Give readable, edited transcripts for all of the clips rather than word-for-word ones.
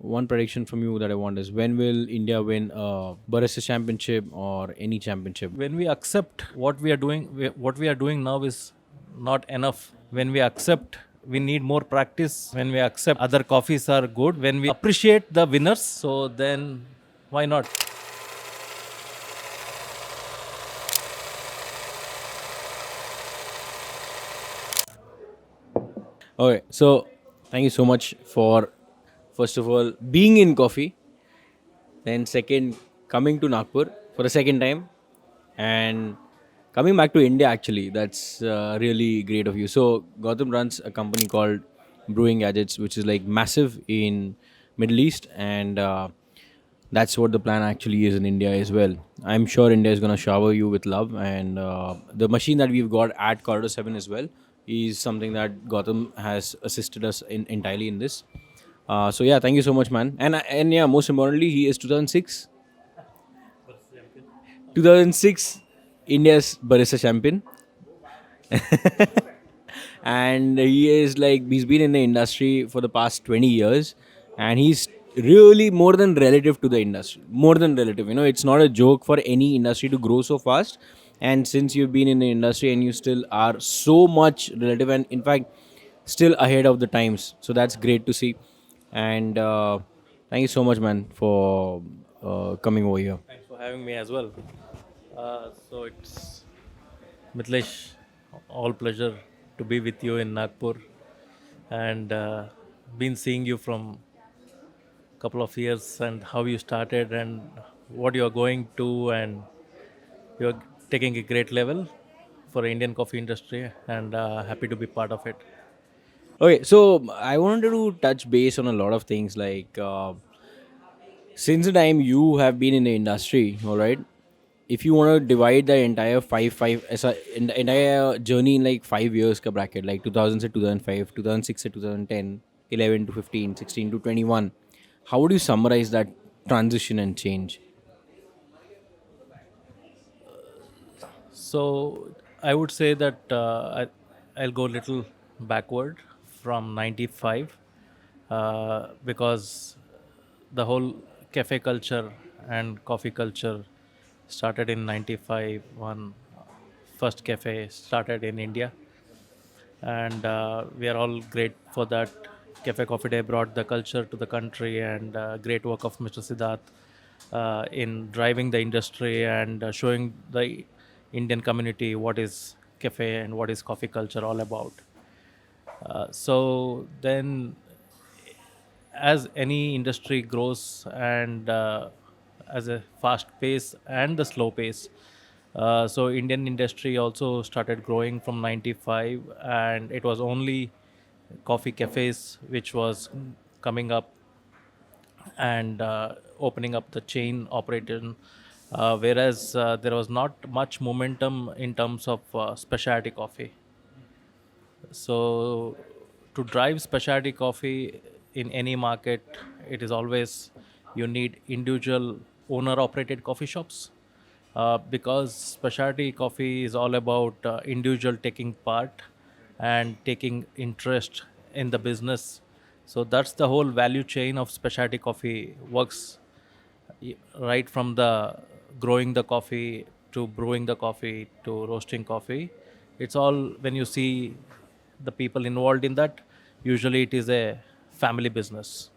one prediction from you that I want is, when will India win a Barista Championship or any championship? When we accept what we are doing, what we are doing now is not enough. When we accept we need more practice, when we accept other coffees are good, when we appreciate the winners, so then why not? Okay, so thank you so much for, first of all, being in coffee, then second, coming to Nagpur for the second time, and coming back to India. Actually, that's really great of you. So Gautam runs a company called Brewing Gadgets, which is like massive in Middle East, and that's what the plan actually is in India as well. I'm sure India is gonna shower you with love, and the machine that we've got at Corridor 7 as well is something that Gautam has assisted us in entirely in this. So yeah, thank you so much, man. And yeah, most importantly, he is 2006 India's Barista champion, and he is like, he's been in the industry for the past 20 years, and he's really more than relative to the industry. More than relative, it's not a joke for any industry to grow so fast. And since you've been in the industry and you still are so much relative, and in fact still ahead of the times, so that's great to see. And thank you so much, man, for coming over here. Thanks for having me as well. So it's Mitlesh, all pleasure to be with you in Nagpur, and been seeing you from couple of years and how you started and what you are going to, and you are taking a great level for Indian coffee industry, and happy to be part of it. Okay, so I wanted to touch base on a lot of things, like since the time you have been in the industry, all right. If you want to divide the entire in the entire journey in like 5 years ka bracket, like 2000 to 2005, 2006 to 2010, 11 to 15, 16 to 21, how would you summarize that transition and change? So I would say that I'll go a little backward from 95, because the whole cafe culture and coffee culture started in 95. One first cafe started in India, and we are all great for that. Cafe Coffee Day brought the culture to the country, and great work of Mr. Siddharth in driving the industry and showing the Indian community what is cafe and what is coffee culture all about. So then, as any industry grows, and as a fast pace and the slow pace, so Indian industry also started growing from 95, and it was only coffee cafes which was coming up and opening up the chain operation, whereas there was not much momentum in terms of specialty coffee. So, to drive specialty coffee in any market, it is always you need individual owner operated coffee shops, because specialty coffee is all about individual taking part and taking interest in the business. So that's the whole value chain of specialty coffee works, right from the growing the coffee to brewing the coffee to roasting coffee. It's all, when you see the people involved in that, usually it is a family business,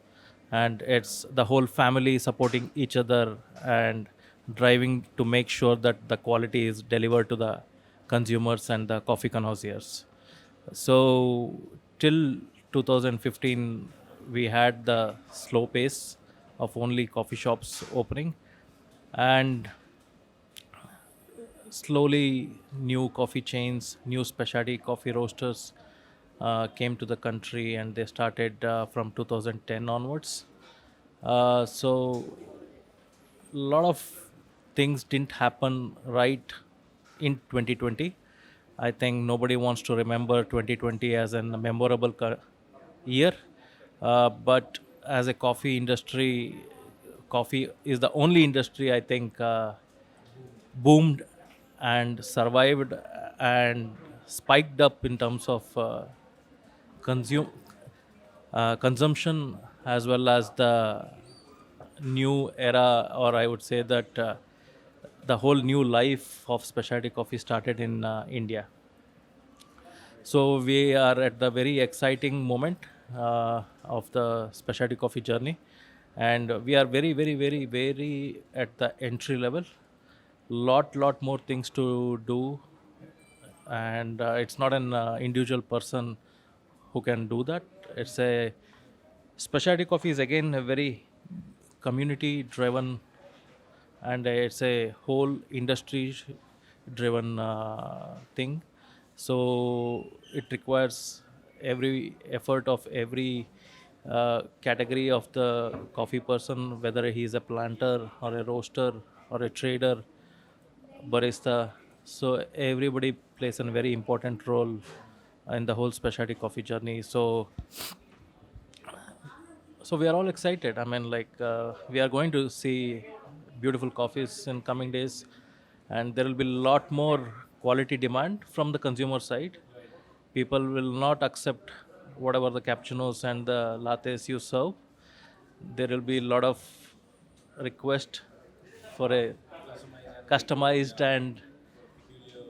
and it's the whole family supporting each other and driving to make sure that the quality is delivered to the consumers and the coffee connoisseurs. So till 2015, we had the slow pace of only coffee shops opening, and slowly new coffee chains, new specialty coffee roasters came to the country, and they started from 2010 onwards. So a lot of things didn't happen right in 2020. I think nobody wants to remember 2020 as a memorable year, but as a coffee industry, coffee is the only industry I think boomed and survived and spiked up in terms of consume consumption as well as the new era, or I would say that the whole new life of specialty coffee started in India. So we are at the very exciting moment of the specialty coffee journey, and we are very, very, very, very at the entry level. Lot more things to do, and it's not an individual person who can do that. It's a specialty coffee is again a very community driven, and it's a whole industry driven thing. So it requires every effort of every category of the coffee person, whether he is a planter or a roaster or a trader, barista. So everybody plays a very important role in the whole specialty coffee journey. So we are all excited. I mean, like we are going to see beautiful coffees in coming days, and there will be a lot more quality demand from the consumer side. People will not accept whatever the cappuccinos and the lattes you serve. There will be a lot of request for a customized and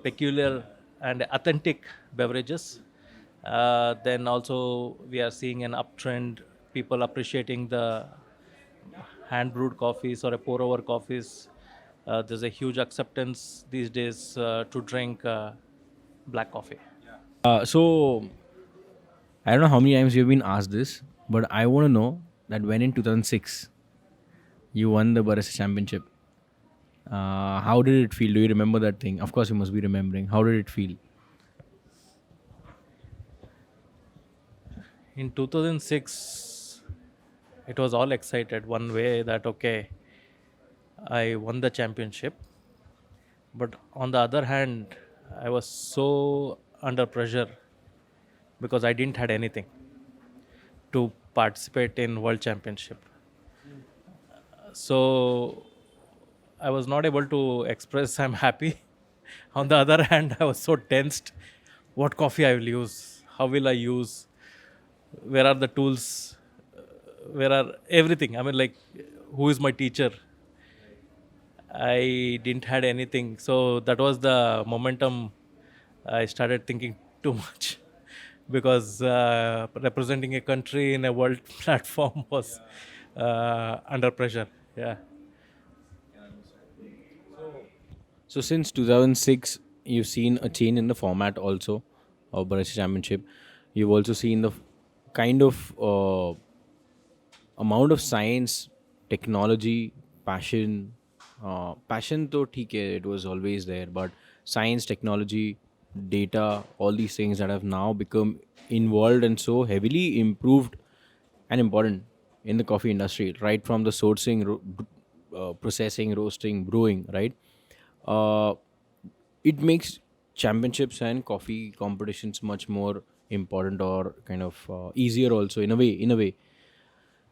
peculiar and authentic beverages. Then also we are seeing an uptrend, people appreciating the hand brewed coffees or a pour over coffees. There's a huge acceptance these days to drink black coffee. So I don't know how many times you've been asked this, but I want to know that when in 2006 you won the Barista Championship, how did it feel? Do you remember that thing? Of course, you must be remembering. How did it feel? In 2006, it was all excited one way that okay, I won the championship, but on the other hand, I was so under pressure because I didn't had anything to participate in world championship. So I was not able to express I'm happy. On the other hand, I was so tensed. What coffee I will use? How will I use? Where are the tools? Where are everything? I mean, like, who is my teacher? I didn't had anything. So that was the momentum. I started thinking too much because representing a country in a world platform was under pressure. Yeah. So since 2006, you've seen a change in the format also of Barista Championship. You've also seen the kind of amount of science, technology, passion. Passion, to theek hai, it was always there, but science, technology, data, all these things that have now become involved and so heavily improved and important in the coffee industry, right from the sourcing, processing, roasting, brewing, right? Uh, it makes championships and coffee competitions much more important or kind of easier also in a way.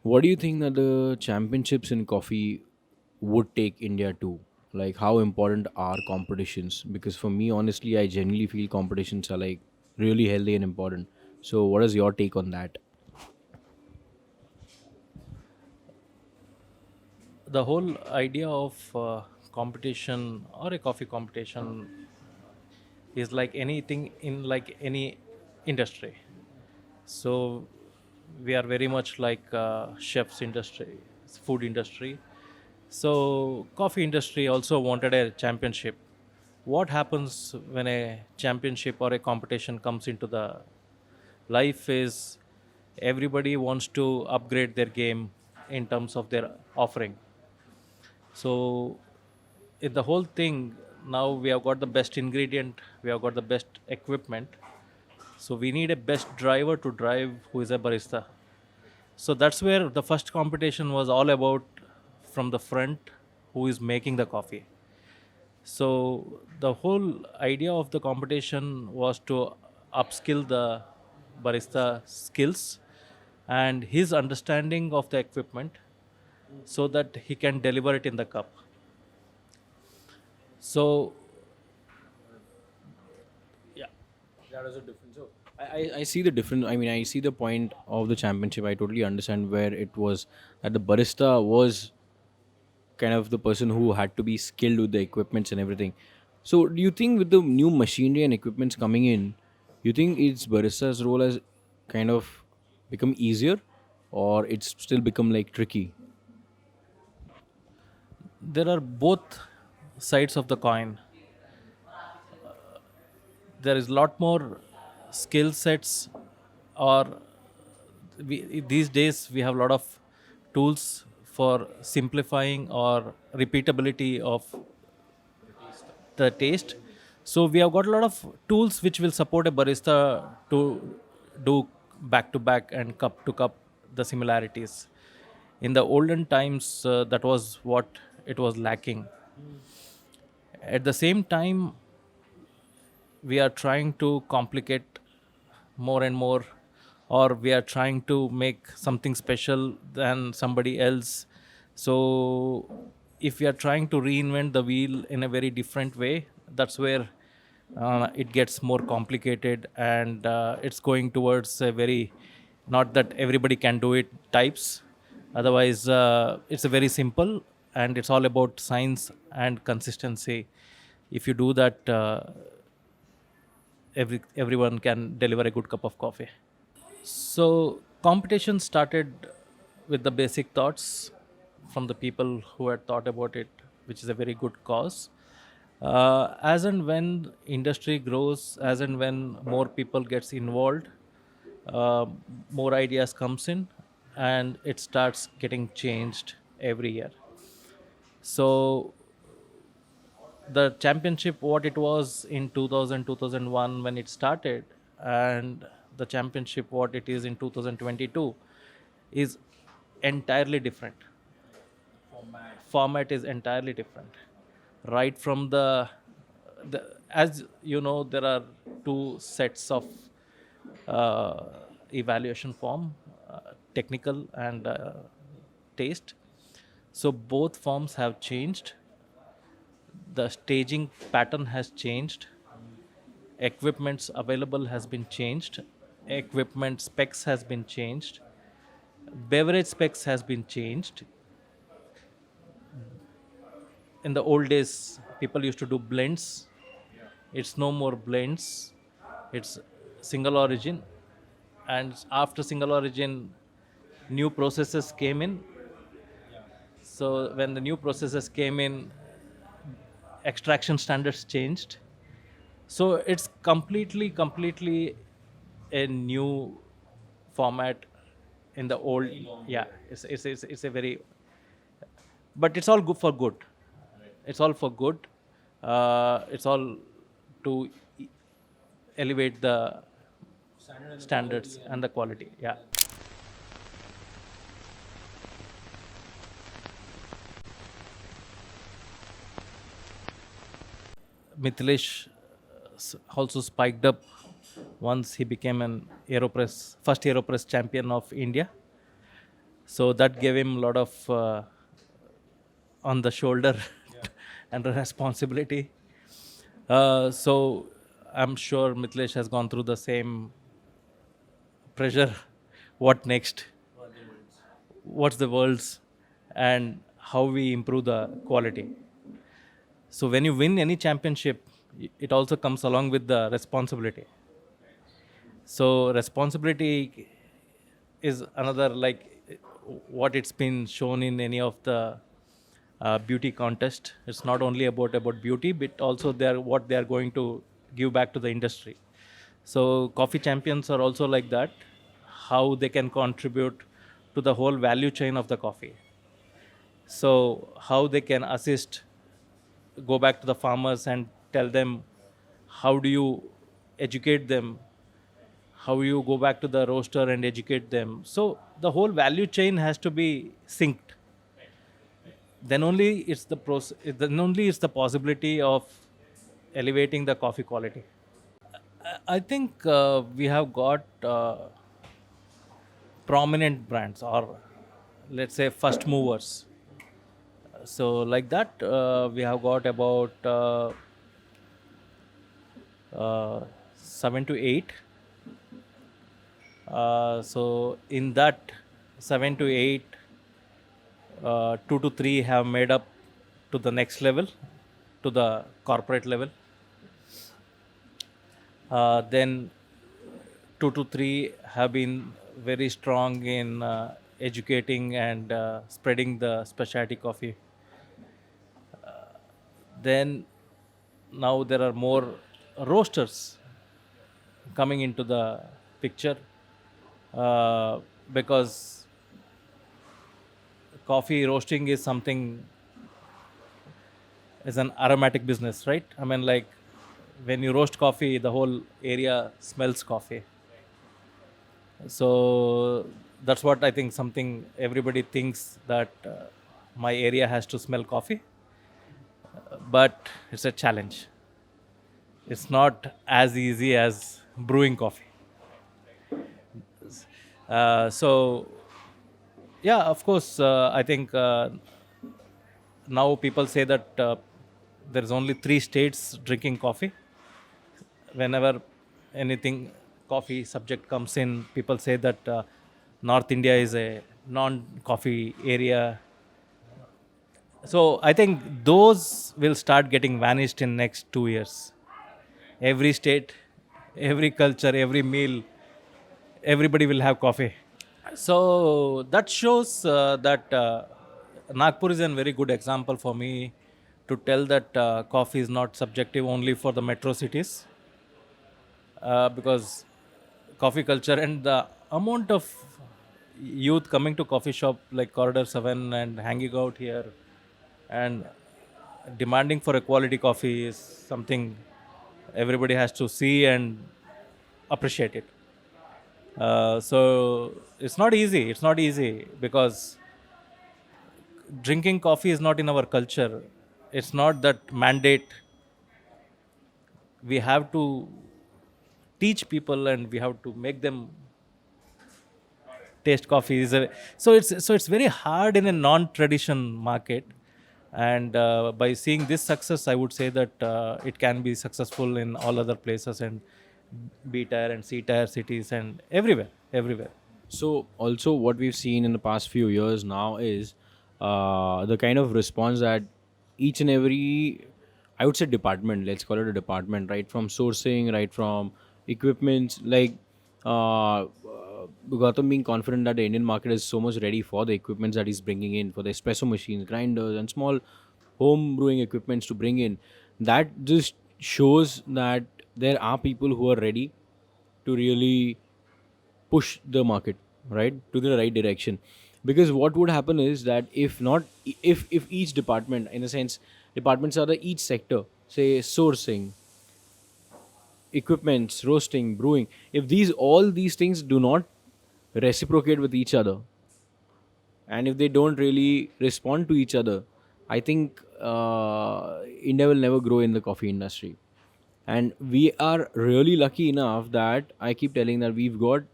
What do you think that the championships in coffee would take India to? Like, how important are competitions? Because for me, honestly, I genuinely feel competitions are like really healthy and important. So, what is your take on that? The whole idea of competition or a coffee competition is like anything in like any industry. So we are very much like chefs industry, food industry. So coffee industry also wanted a championship. What happens when a championship or a competition comes into the life is everybody wants to upgrade their game in terms of their offering. So in the whole thing, now we have got the best ingredient, we have got the best equipment. So we need a best driver to drive who is a barista. So that's where the first competition was all about from the front who is making the coffee. So the whole idea of the competition was to upskill the barista skills and his understanding of the equipment so that he can deliver it in the cup. So yeah. That was a difference. So, I see the difference. I mean, I see the point of the championship. I totally understand where it was that the barista was kind of the person who had to be skilled with the equipments and everything. So, do you think with the new machinery and equipments coming in, you think its barista's role has kind of become easier, or it's still become like tricky? There are both sides of the coin. There is a lot more skill sets, or these days we have a lot of tools for simplifying or repeatability of the taste. So we have got a lot of tools which will support a barista to do back to back and cup to cup the similarities. In the olden times, that was what it was lacking. At the same time, we are trying to complicate more and more, or we are trying to make something special than somebody else. So if we are trying to reinvent the wheel in a very different way, that's where it gets more complicated, and it's going towards a very, not that everybody can do it types. Otherwise, it's a very simple, and it's all about science and consistency. If you do that, everyone can deliver a good cup of coffee. So competition started with the basic thoughts from the people who had thought about it, which is a very good cause. As and when industry grows, as and when more people gets involved, uh, more ideas comes in, and it starts getting changed every year. So the championship, what it was in 2000 2001 when it started, and the championship what it is in 2022 is entirely different. Format is entirely different. Right from the as you know, there are two sets of uh, evaluation form, technical and taste. So both forms have changed. The staging pattern has changed. Equipments available has been changed. Equipment specs has been changed. Beverage specs has been changed. In the old days, people used to do blends. It's no more blends. It's single origin. And after single origin, new processes came in. So when the new processes came in, extraction standards changed. So it's completely a new format in the old. Yeah, it's a very, but it's all good for good. It's all for good. It's all to elevate the standards and the quality. Yeah. Mithilesh also spiked up once he became an Aeropress, first Aeropress champion of India. So that gave him a lot of on the shoulder and responsibility. So I'm sure Mithilesh has gone through the same pressure. What next? What's the world's, and how we improve the quality? So when you win any championship, it also comes along with the responsibility. So responsibility is another, like what it's been shown in any of the beauty contest. It's not only about beauty, but also they are what they are going to give back to the industry. So coffee champions are also like that. How they can contribute to the whole value chain of the coffee. So how they can assist, go back to the farmers and tell them how do you educate them, how you go back to the roaster and educate them. So the whole value chain has to be synced. Then only it's the then only it's the possibility of elevating the coffee quality. I think we have got prominent brands, or let's say first movers. So like that, we have got about 7 to 8 So in that 7 to 8, 2 to 3 have made up to the next level, to the corporate level. Then 2 to 3 have been very strong in educating and spreading the specialty coffee. Then now there are more roasters coming into the picture, uh, because coffee roasting is something, is an aromatic business, right? I mean, like, when you roast coffee, the whole area smells coffee. So that's what I think, something everybody thinks that my area has to smell coffee, but it's a challenge. It's not as easy as brewing coffee. So yeah, of course, I think now people say that there's only 3 states drinking coffee. Whenever anything coffee subject comes in, people say that North India is a non-coffee area. So I think those will start getting vanished in next 2 years. Every state, every culture, every meal, everybody will have coffee. So that shows that Nagpur is a very good example for me to tell that coffee is not subjective only for the metro cities, because coffee culture and the amount of youth coming to coffee shop like Corridor 7 and hanging out here and demanding for a quality coffee is something everybody has to see and appreciate it. So it's not easy. It's not easy because drinking coffee is not in our culture. It's not that mandate. We have to teach people and we have to make them taste coffee. So it's very hard in a non-tradition market. And by seeing this success, I would say that it can be successful in all other places and B tier and C tier cities and everywhere, everywhere. So, also, what we've seen in the past few years now is the kind of response that each and every, I would say, department, let's call it a department, right from sourcing, right from equipment, like Gautam being confident that the Indian market is so much ready for the equipments that he's bringing in, for the espresso machines, grinders, and small home brewing equipments to bring in. That just shows that there are people who are ready to really push the market right to the right direction. Because what would happen is that if not, if each department, in a sense, departments are the each sector, say sourcing, equipments, roasting, brewing, if these all these things do not reciprocate with each other, and if they don't really respond to each other, I think India will never grow in the coffee industry. And we are really lucky enough that I keep telling that we've got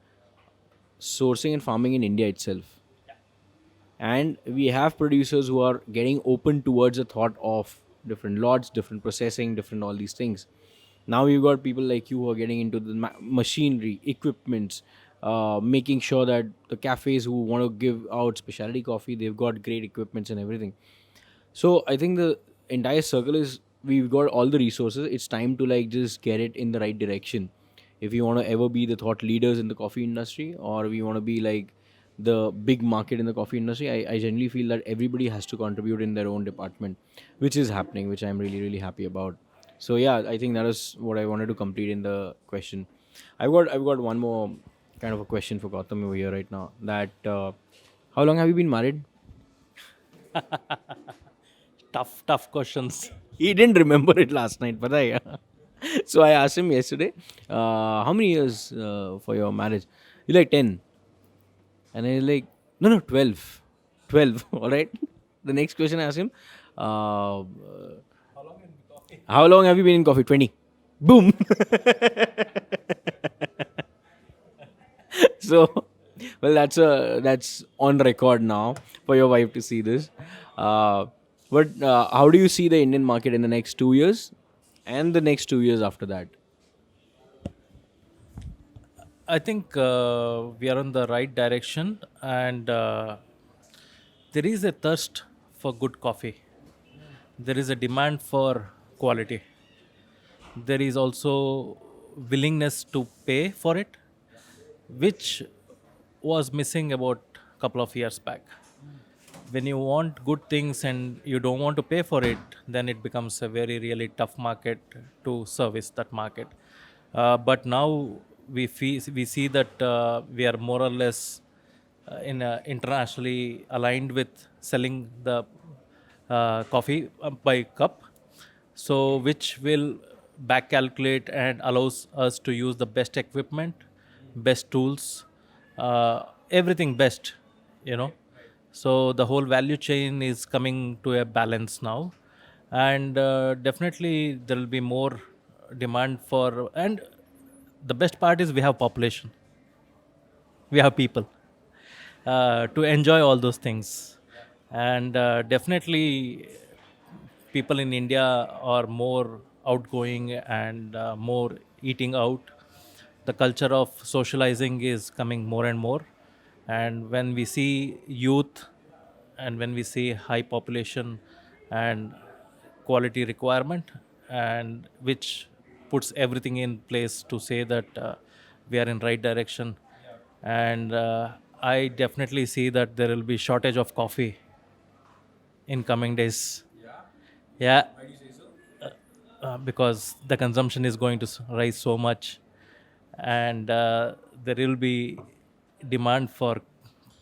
sourcing and farming in India itself. And we have producers who are getting open towards the thought of different lots, different processing, different all these things. Now you've got people like you who are getting into the machinery, equipments, making sure that the cafes who want to give out specialty coffee, they've got great equipments and everything. So I think the entire circle is, we've got all the resources. It's time to like just get it in the right direction. If you want to ever be the thought leaders in the coffee industry, or we want to be like the big market in the coffee industry, I generally feel that everybody has to contribute in their own department, which is happening, which I'm really really happy about. So yeah, I think that is what I wanted to complete in the question. I've got one more kind of a question for Gautam over here right now. That how long have you been married? Tough questions. He didn't remember it last night, but I. So I asked him yesterday, how many years for your marriage? He's like 10. And I was like, no, no, 12. 12, all right. The next question I asked him, how long have you been in coffee? 20. Boom. So, well, that's on record now for your wife to see this. But how do you see the Indian market in the next 2 years and the next 2 years after that? I think we are on the right direction, and there is a thirst for good coffee. There is a demand for quality. There is also willingness to pay for it, which was missing about a couple of years back. When you want good things and you don't want to pay for it, then it becomes a very really tough market to service that market. But now we see that we are more or less in internationally aligned with selling the coffee by cup, so which will back calculate and allows us to use the best equipment, best tools, everything best, you know. So the whole value chain is coming to a balance now, and definitely there will be more demand for. And the best part is we have population, we have people to enjoy all those things, and definitely people in India are more outgoing and more eating out. The culture of socializing is coming more and more. And when we see youth and when we see high population and quality requirement, and which puts everything in place to say that we are in right direction. And I definitely see that there will be shortage of coffee in coming days. Yeah, because the consumption is going to rise so much, and there will be demand for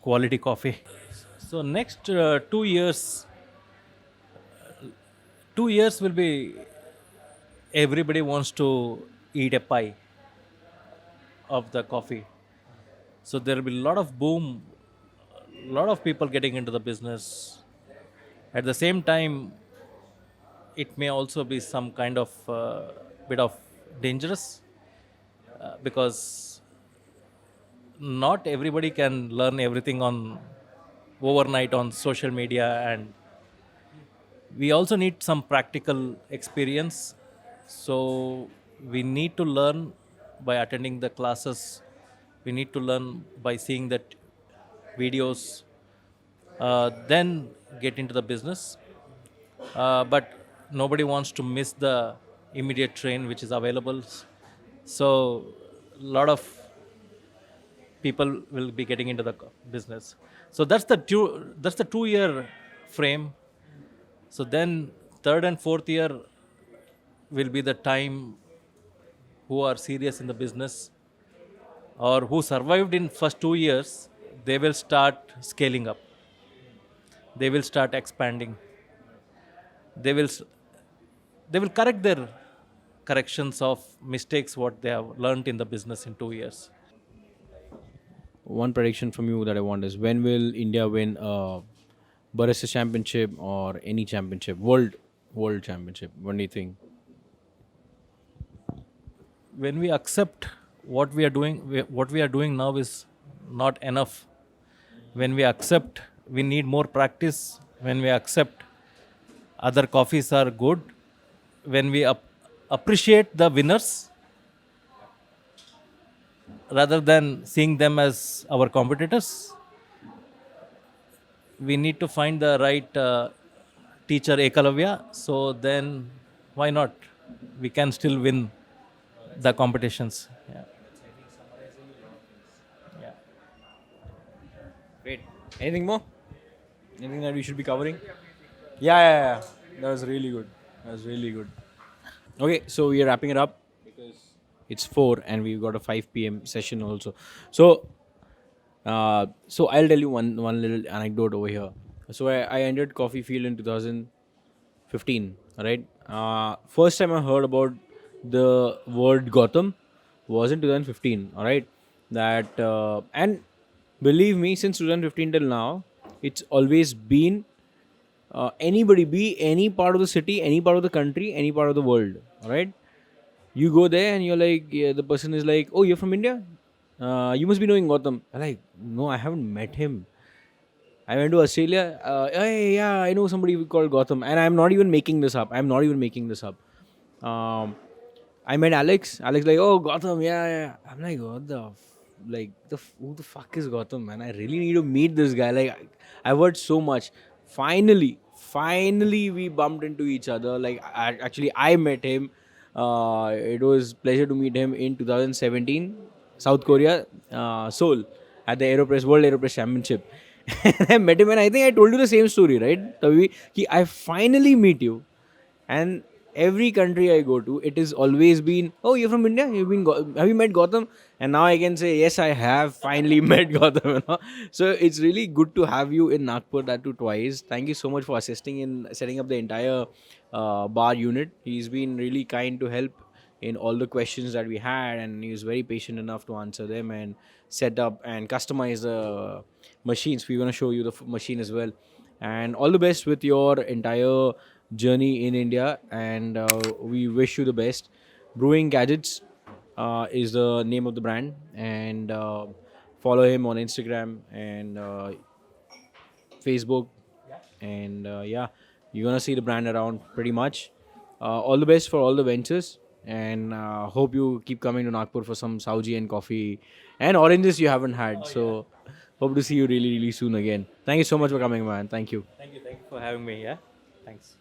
quality coffee. So next 2 years, 2 years will be, everybody wants to eat a pie of the coffee. So there will be a lot of boom, a lot of people getting into the business. At the same time, it may also be some kind of bit of dangerous, because not everybody can learn everything on overnight on social media, and we also need some practical experience. So we need to learn by attending the classes, we need to learn by seeing that videos, then get into the business. But nobody wants to miss the immediate train which is available. So a lot of people will be getting into the business. So that's the 2 year frame. So then third and fourth year will be the time who are serious in the business or who survived in first 2 years, they will start scaling up. They will start expanding. They will they will correct their corrections of mistakes what they have learned in the business in 2 years. One prediction from you that I want is, when will India win a Barista Championship or any championship, world championship? What do you think? When we accept what we are doing, what we are doing now is not enough. When we accept we need more practice, when we accept other coffees are good, when we appreciate the winners rather than seeing them as our competitors, we need to find the right teacher Ekalavya. So then why not, we can still win the competitions. Yeah. Yeah. Great. Anything more? Anything that we should be covering? Yeah. That was really good. That was really good. Okay, so we are wrapping it up because it's 4 and we've got a 5 p.m. session also. So I'll tell you one little anecdote over here. So I entered coffee field in 2015, right? First time I heard about the word Gautam was in 2015, all right? That and believe me, since 2015 till now, it's always been anybody, be any part of the city, any part of the country, any part of the world, all right? You go there and you're like, yeah, the person is like, oh, you're from India? You must be knowing Gautam. I'm like, no, I haven't met him. I went to Australia. Hey, yeah, I know somebody called Gautam. And I'm not even making this up. I'm not even making this up. Um, I met Alex. Alex like, oh, Gautam, yeah. I'm like, what the like who the fuck is Gautam, man? I really need to meet this guy. Like I've heard so much. Finally, we bumped into each other. Like actually, I met him. It was pleasure to meet him in 2017, South Korea, Seoul, at the Aeropress World Aeropress Championship. And I met him, and I think I told you the same story, right? Tavi, ki I finally meet you, and every country I go to, it has always been, oh, you're from India, have you met Gautam? And now I can say, yes, I have finally met Gautam, you know? So it's really good to have you in Nagpur, that too twice. Thank you so much for assisting in setting up the entire bar unit. He's been really kind to help in all the questions that we had, and he was very patient enough to answer them and set up and customize the machines. We're going to show you the machine as well. And all the best with your entire journey in India, and we wish you the best. Brewing Gadgets is the name of the brand, and follow him on Instagram and Facebook, and yeah, you're gonna see the brand around pretty much. All the best for all the ventures, and hope you keep coming to Nagpur for some Sauji and coffee and oranges you haven't had. So hope to see you really soon again. Thank you so much for coming, man. Thank you. Thank you for having me. Yeah, thanks.